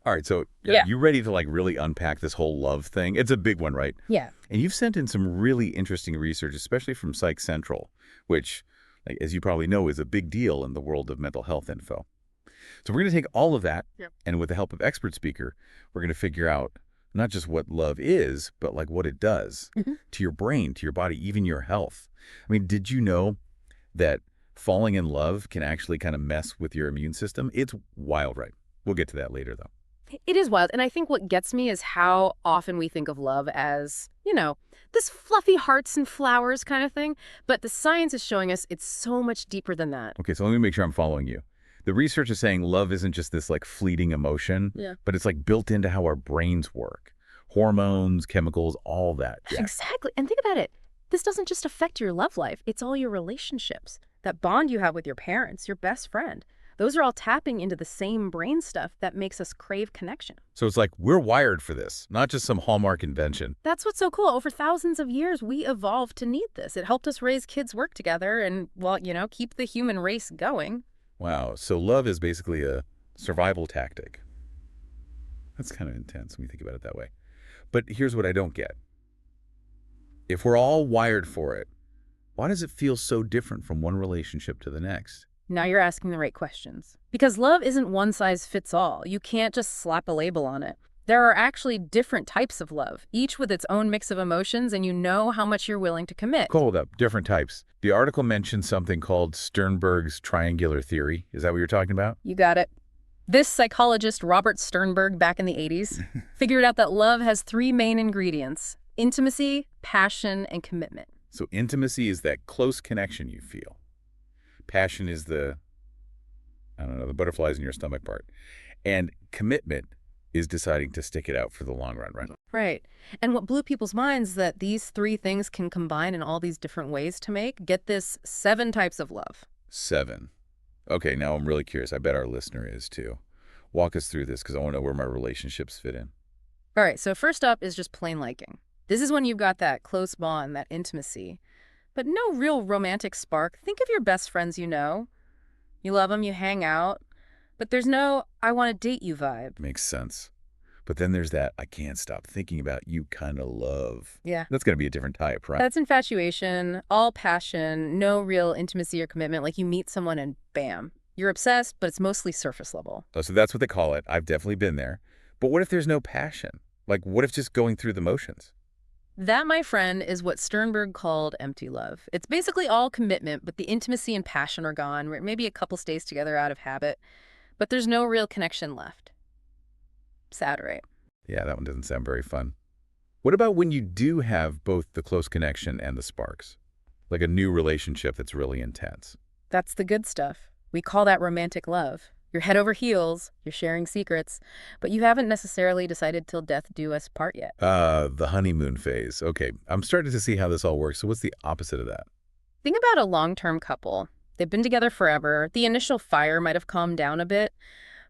All right, so Yeah. you ready to like really unpack this whole love thing? It's a big one, right? Yeah. And you've sent in some really interesting research, especially from Psych Central, which, like, as you probably know, is a big deal in the world of mental health info. So we're going to take all of that, Yep. and with the help of expert speaker, we're going to figure out not just what love is, but like what it does Hmm. to your brain, to your body, even your health. I mean, did you know that falling in love can actually kind of mess with your immune system? It's wild, right? We'll get to that later, though. It is wild. And I think what gets me is how often we think of love as, this fluffy hearts and flowers kind of thing. But the science is showing us it's so much deeper than that. Okay, so let me make sure I'm following you. The research is saying love isn't just this like fleeting emotion, Yeah. but it's like built into how our brains work. Hormones, chemicals, all that. Yeah. Exactly. And think about it. This doesn't just affect your love life. It's all your relationships. That bond you have with your parents, your best friend. Those are all tapping into the same brain stuff that makes us crave connection. So it's like we're wired for this, not just some hallmark invention. That's what's so cool. Over thousands of years, we evolved to need this. It helped us raise kids, work together, and, well, keep the human race going. Wow, so love is basically a survival tactic. That's kind of intense when you think about it that way. But here's what I don't get. If we're all wired for it, why does it feel so different from one relationship to the next? Now you're asking the right questions. Because love isn't one size fits all. You can't just slap a label on it. There are actually different types of love, each with its own mix of emotions, and you know how much you're willing to commit. Hold up, different types. The article mentioned something called Sternberg's triangular theory. Is that what you're talking about? You got it. This psychologist, Robert Sternberg, back in the 80s, figured out that love has three main ingredients: intimacy, passion, and commitment. So intimacy is that close connection you feel. Passion is the, I don't know, the butterflies in your stomach part. And commitment is deciding to stick it out for the long run, right? Right. And what blew people's minds is that these three things can combine in all these different ways to make, get this, 7 types of love. 7. Okay, now I'm really curious. I bet our listener is too. Walk us through this because I want to know where my relationships fit in. All right, so first up is just plain liking. This is when you've got that close bond, that intimacy, but no real romantic spark. Think of your best friends you know. You love them, you hang out, but there's no I want to date you vibe. Makes sense. But then there's that I can't stop thinking about you kind of love. Yeah. That's going to be a different type, right? That's infatuation, all passion, no real intimacy or commitment. Like you meet someone and bam, you're obsessed, but it's mostly surface level. Oh, so that's what they call it. I've definitely been there. But what if there's no passion? Like, what if just going through the motions? That, my friend, is what Sternberg called empty love. It's basically all commitment, but the intimacy and passion are gone. Maybe a couple stays together out of habit, but there's no real connection left. Sad, right? Yeah, that one doesn't sound very fun. What about when you do have both the close connection and the sparks? Like a new relationship that's really intense. That's the good stuff. We call that romantic love. You're head over heels, you're sharing secrets, but you haven't necessarily decided till death do us part yet. The honeymoon phase. Okay, I'm starting to see how this all works. So what's the opposite of that? Think about a long-term couple. They've been together forever. The initial fire might have calmed down a bit,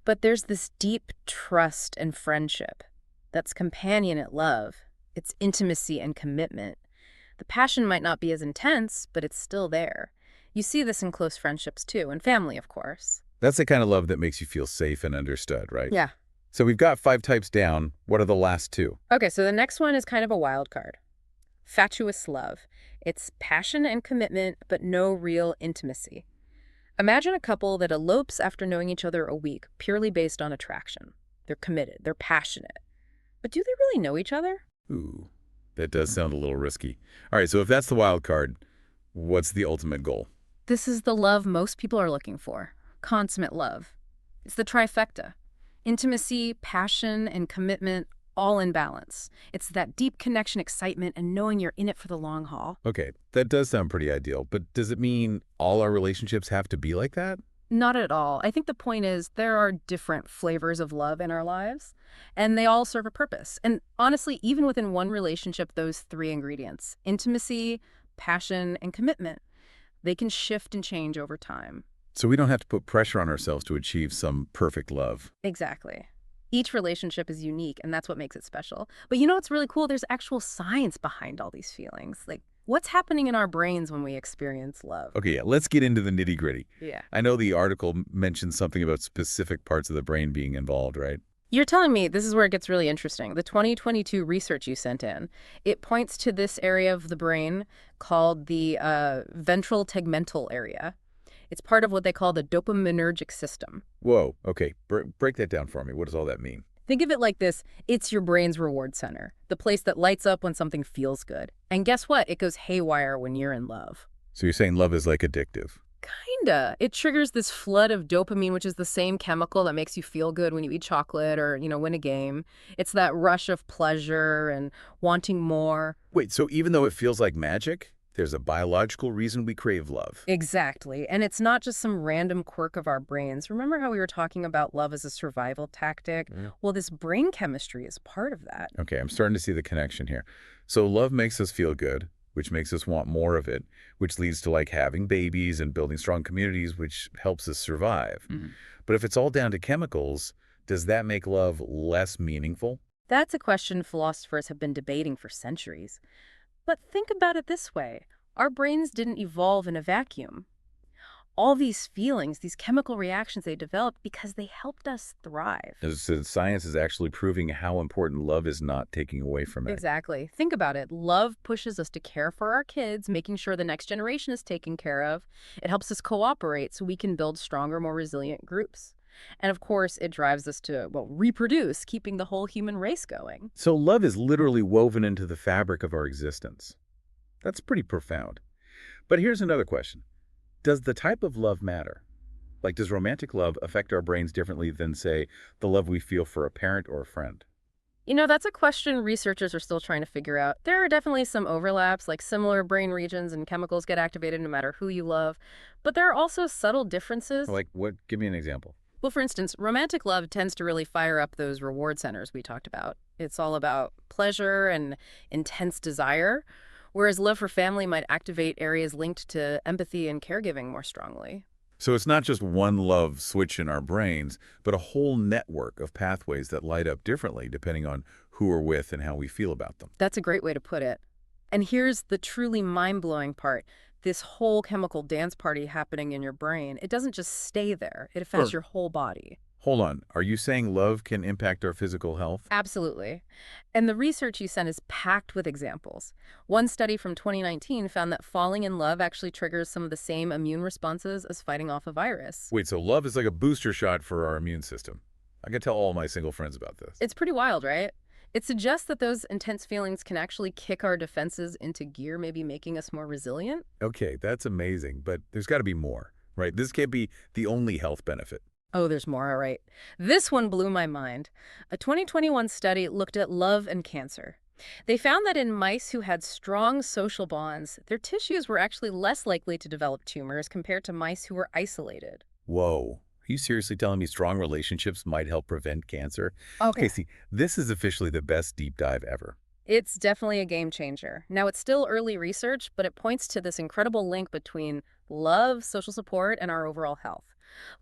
but there's this deep trust and friendship. That's companionate love. It's intimacy and commitment. The passion might not be as intense, but it's still there. You see this in close friendships too, and family, of course. That's the kind of love that makes you feel safe and understood, right? Yeah. So we've got 5 types down. What are the last 2? Okay, so the next one is kind of a wild card. Fatuous love. It's passion and commitment, but no real intimacy. Imagine a couple that elopes after knowing each other a week, purely based on attraction. They're committed, they're passionate. But do they really know each other? Ooh, that does sound a little risky. All right, so if that's the wild card, what's the ultimate goal? This is the love most people are looking for. Consummate love. It's the trifecta. Intimacy, passion, and commitment, all in balance. It's that deep connection, excitement, and knowing you're in it for the long haul. Okay, that does sound pretty ideal, but does it mean all our relationships have to be like that? Not at all. I think the point is there are different flavors of love in our lives, and they all serve a purpose. And honestly, even within one relationship, those 3 ingredients, intimacy, passion, and commitment, they can shift and change over time. So we don't have to put pressure on ourselves to achieve some perfect love. Exactly. Each relationship is unique, and that's what makes it special. But you know what's really cool? There's actual science behind all these feelings. Like, what's happening in our brains when we experience love? Okay, yeah, let's get into the nitty-gritty. Yeah. I know the article mentions something about specific parts of the brain being involved, right? You're telling me this is where it gets really interesting. The 2022 research you sent in, it points to this area of the brain called the ventral tegmental area. It's part of what they call the dopaminergic system. Whoa, okay, break that down for me. What does all that mean? Think of it like this. It's your brain's reward center, the place that lights up when something feels good. And guess what? It goes haywire when you're in love. So you're saying love is like addictive. Kinda. It triggers this flood of dopamine, which is the same chemical that makes you feel good when you eat chocolate or, win a game. It's that rush of pleasure and wanting more. Wait, so even though it feels like magic, there's a biological reason we crave love. Exactly. And it's not just some random quirk of our brains. Remember how we were talking about love as a survival tactic? Yeah. Well, this brain chemistry is part of that. Okay, I'm starting to see the connection here. So love makes us feel good, which makes us want more of it, which leads to like having babies and building strong communities, which helps us survive. Mhm. But if it's all down to chemicals, does that make love less meaningful? That's a question philosophers have been debating for centuries. But think about it this way. Our brains didn't evolve in a vacuum. All these feelings, these chemical reactions they developed because they helped us thrive. So science is actually proving how important love is, not taking away from it. Exactly. Think about it. Love pushes us to care for our kids, making sure the next generation is taken care of. It helps us cooperate so we can build stronger, more resilient groups. And of course, it drives us to, well, reproduce, keeping the whole human race going. So love is literally woven into the fabric of our existence. That's pretty profound. But here's another question. Does the type of love matter? Like, does romantic love affect our brains differently than, say, the love we feel for a parent or a friend? That's a question researchers are still trying to figure out. There are definitely some overlaps, like similar brain regions and chemicals get activated no matter who you love. But there are also subtle differences. Like, what? Give me an example. Well, for instance, romantic love tends to really fire up those reward centers we talked about. It's all about pleasure and intense desire, whereas love for family might activate areas linked to empathy and caregiving more strongly. So it's not just one love switch in our brains, but a whole network of pathways that light up differently depending on who we're with and how we feel about them. That's a great way to put it. And here's the truly mind-blowing part. This whole chemical dance party happening in your brain, it doesn't just stay there. It affects Sure. your whole body. Hold on. Are you saying love can impact our physical health? Absolutely. And the research you sent is packed with examples. One study from 2019 found that falling in love actually triggers some of the same immune responses as fighting off a virus. Wait, so love is like a booster shot for our immune system. I can tell all my single friends about this. It's pretty wild, right? It suggests that those intense feelings can actually kick our defenses into gear, maybe making us more resilient. Okay, that's amazing, but there's got to be more, right? This can't be the only health benefit. Oh, there's more, all right. This one blew my mind. A 2021 study looked at love and cancer. They found that in mice who had strong social bonds, their tissues were actually less likely to develop tumors compared to mice who were isolated. Whoa. Are you seriously telling me strong relationships might help prevent cancer? Okay. Casey, this is officially the best deep dive ever. It's definitely a game changer. Now, it's still early research, but it points to this incredible link between love, social support, and our overall health.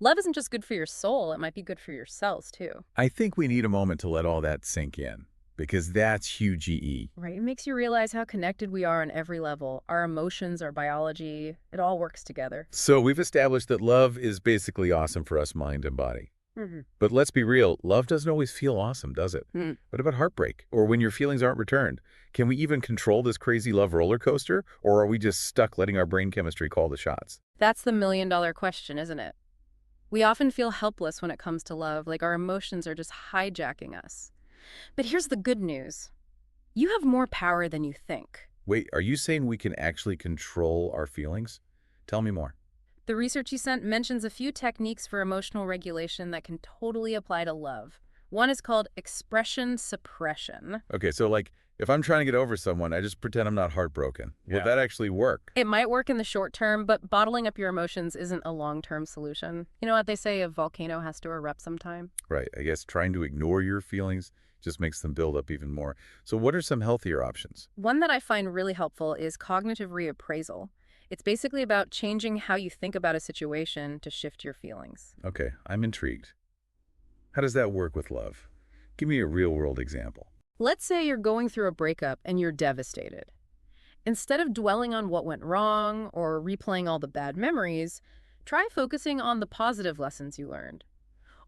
Love isn't just good for your soul, it might be good for your cells, too. I think we need a moment to let all that sink in, because that's huge EE. Right? It makes you realize how connected we are on every level. Our emotions, our biology, it all works together. So we've established that love is basically awesome for us, mind and body. Mm-hmm. But let's be real, love doesn't always feel awesome, does it? What about heartbreak? Or when your feelings aren't returned? Can we even control this crazy love roller coaster? Or are we just stuck letting our brain chemistry call the shots? That's the million-dollar question, isn't it? We often feel helpless when it comes to love, like our emotions are just hijacking us. But here's the good news. You have more power than you think. Wait, are you saying we can actually control our feelings? Tell me more. The research you sent mentions a few techniques for emotional regulation that can totally apply to love. One is called expression suppression. Okay, so like, if I'm trying to get over someone, I just pretend I'm not heartbroken. Will that actually work? It might work in the short term, but bottling up your emotions isn't a long-term solution. You know what they say, a volcano has to erupt sometime? Right, I guess trying to ignore your feelings just makes them build up even more. So what are some healthier options? One that I find really helpful is cognitive reappraisal. It's basically about changing how you think about a situation to shift your feelings. Okay, I'm intrigued. How does that work with love? Give me a real-world example. Let's say you're going through a breakup and you're devastated. Instead of dwelling on what went wrong or replaying all the bad memories, try focusing on the positive lessons you learned.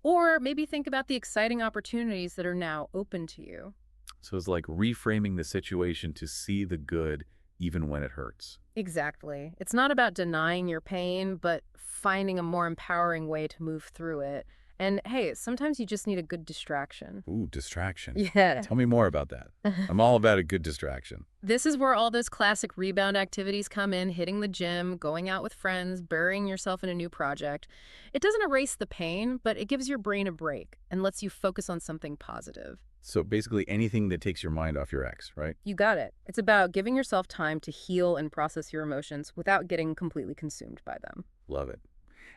Or maybe think about the exciting opportunities that are now open to you. So it's like reframing the situation to see the good even when it hurts. Exactly. It's not about denying your pain, but finding a more empowering way to move through it. And hey, sometimes you just need a good distraction. Ooh, distraction. Yeah. Tell me more about that. I'm all about a good distraction. This is where all those classic rebound activities come in, hitting the gym, going out with friends, burying yourself in a new project. It doesn't erase the pain, but it gives your brain a break and lets you focus on something positive. So basically anything that takes your mind off your ex, right? You got it. It's about giving yourself time to heal and process your emotions without getting completely consumed by them. Love it.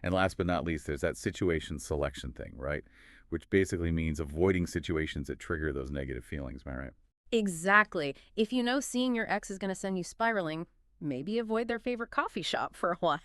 And last but not least, there's that situation selection thing, right? Which basically means avoiding situations that trigger those negative feelings, am I right? Exactly. If you know seeing your ex is going to send you spiraling, maybe avoid their favorite coffee shop for a while.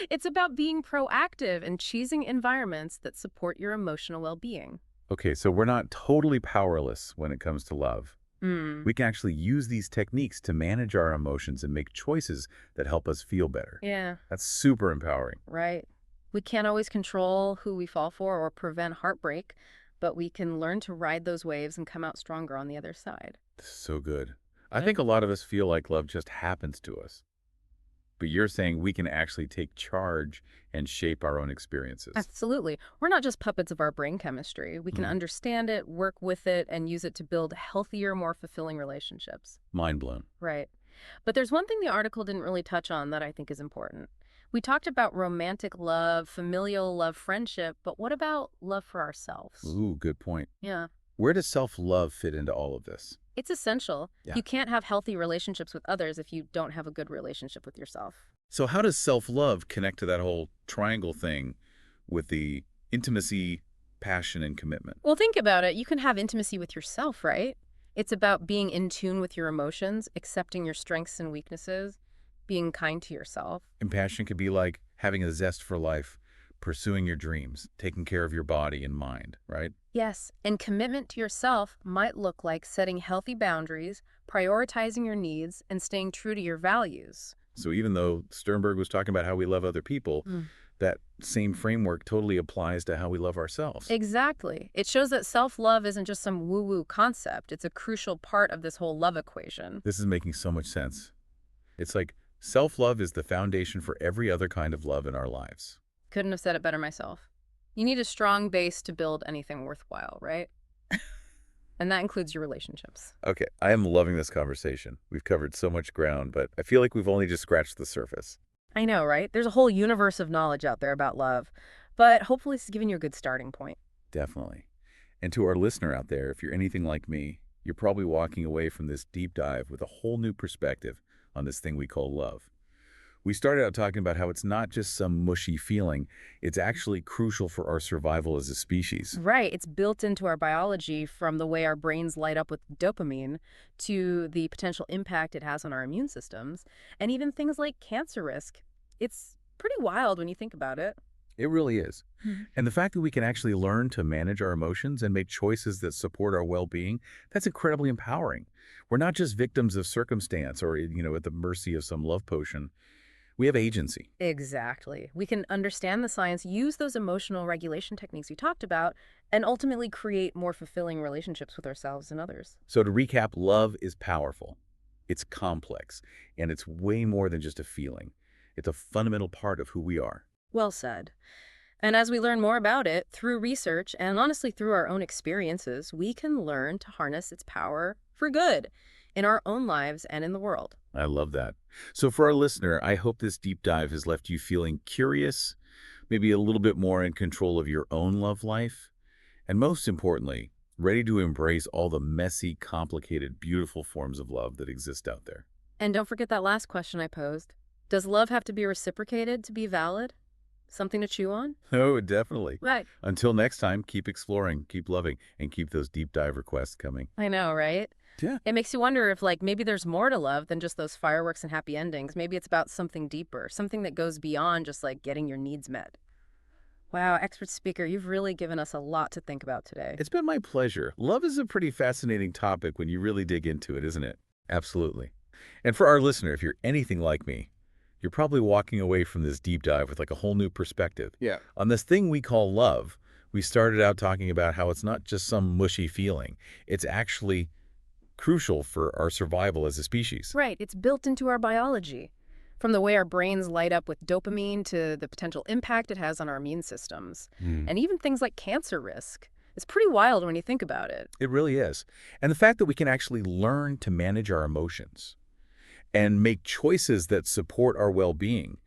It's about being proactive and choosing environments that support your emotional well-being. Okay, so we're not totally powerless when it comes to love. Hmm. We can actually use these techniques to manage our emotions and make choices that help us feel better. Yeah, That's super empowering. right. We can't always control who we fall for or prevent heartbreak, but we can learn to ride those waves and come out stronger on the other side. So good. I Yeah. think a lot of us feel like love just happens to us. But you're saying we can actually take charge and shape our own experiences. Absolutely. We're not just puppets of our brain chemistry. We can Mhm. understand it, work with it, and use it to build healthier, more fulfilling relationships. Mind blown. Right. But there's one thing the article didn't really touch on that I think is important. We talked about romantic love, familial love, friendship, but what about love for ourselves? Ooh, good point. Yeah. Where does self-love fit into all of this? It's essential. Yeah. You can't have healthy relationships with others if you don't have a good relationship with yourself. So how does self-love connect to that whole triangle thing with the intimacy, passion, and commitment? Well, think about it. You can have intimacy with yourself, right? It's about being in tune with your emotions, accepting your strengths and weaknesses, being kind to yourself. And passion could be like having a zest for life, pursuing your dreams, taking care of your body and mind, right? Yes, and commitment to yourself might look like setting healthy boundaries, prioritizing your needs, and staying true to your values. So even though Sternberg was talking about how we love other people, Mm. that same framework totally applies to how we love ourselves. Exactly. It shows that self-love isn't just some woo-woo concept. It's a crucial part of this whole love equation. This is making so much sense. It's like self-love is the foundation for every other kind of love in our lives. Couldn't have said it better myself. You need a strong base to build anything worthwhile, right? And that includes your relationships. Okay, I am loving this conversation. We've covered so much ground, but I feel like we've only just scratched the surface. I know, right? There's a whole universe of knowledge out there about love, but hopefully this is giving you a good starting point. Definitely. And to our listener out there, if you're anything like me, you're probably walking away from this deep dive with a whole new perspective on this thing we call love. We started out talking about how it's not just some mushy feeling, it's actually crucial for our survival as a species. Right. It's built into our biology from the way our brains light up with dopamine to the potential impact it has on our immune systems and even things like cancer risk. It's pretty wild when you think about it. It really is. Mhm. And the fact that we can actually learn to manage our emotions and make choices that support our well-being, that's incredibly empowering. We're not just victims of circumstance or, at the mercy of some love potion. We have agency. Exactly. We can understand the science, use those emotional regulation techniques we talked about, and ultimately create more fulfilling relationships with ourselves and others. So to recap, love is powerful. It's complex, and it's way more than just a feeling. It's a fundamental part of who we are. Well said. And as we learn more about it through research and honestly through our own experiences, we can learn to harness its power for good in our own lives and in the world. I love that. So for our listener, I hope this deep dive has left you feeling curious, maybe a little bit more in control of your own love life, and most importantly, ready to embrace all the messy, complicated, beautiful forms of love that exist out there. And don't forget that last question I posed. Does love have to be reciprocated to be valid? Something to chew on? Oh, definitely. Right. Until next time, keep exploring, keep loving, and keep those deep dive requests coming. I know, right? Yeah. It makes you wonder if, like, maybe there's more to love than just those fireworks and happy endings. Maybe it's about something deeper, something that goes beyond just, like, getting your needs met. Wow, expert speaker, you've really given us a lot to think about today. It's been my pleasure. Love is a pretty fascinating topic when you really dig into it, isn't it? Absolutely. And for our listener, if you're anything like me, you're probably walking away from this deep dive with like a whole new perspective Yeah. on this thing we call love, We started out talking about how it's not just some mushy feeling. It's actually crucial for our survival as a species. Right, it's built into our biology. From the way our brains light up with dopamine to the potential impact it has on our immune systems. Hmm. And even things like cancer risk. It's pretty wild when you think about it. It really is. And the fact that we can actually learn to manage our emotions and make choices that support our well-being,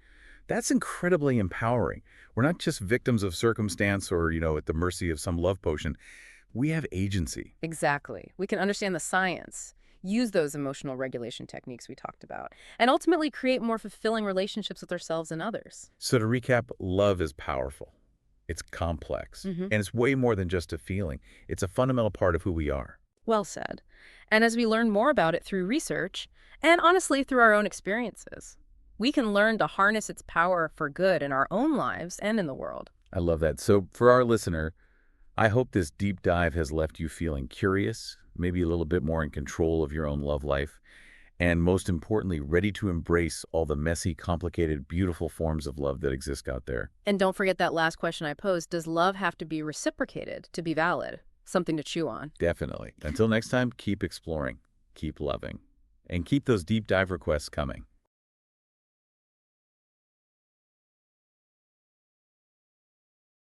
that's incredibly empowering. We're not just victims of circumstance or, at the mercy of some love potion. We have agency. Exactly. We can understand the science, use those emotional regulation techniques we talked about, and ultimately create more fulfilling relationships with ourselves and others. So to recap, love is powerful. It's complex. Hmm. And it's way more than just a feeling. It's a fundamental part of who we are. Well said. And as we learn more about it through research, and honestly through our own experiences, we can learn to harness its power for good in our own lives and in the world. I love that. So for our listener, I hope this deep dive has left you feeling curious, maybe a little bit more in control of your own love life, and most importantly, ready to embrace all the messy, complicated, beautiful forms of love that exist out there. And don't forget that last question I posed, does love have to be reciprocated to be valid? Something to chew on. Definitely. Until next time, keep exploring, keep loving, and keep those deep dive requests coming.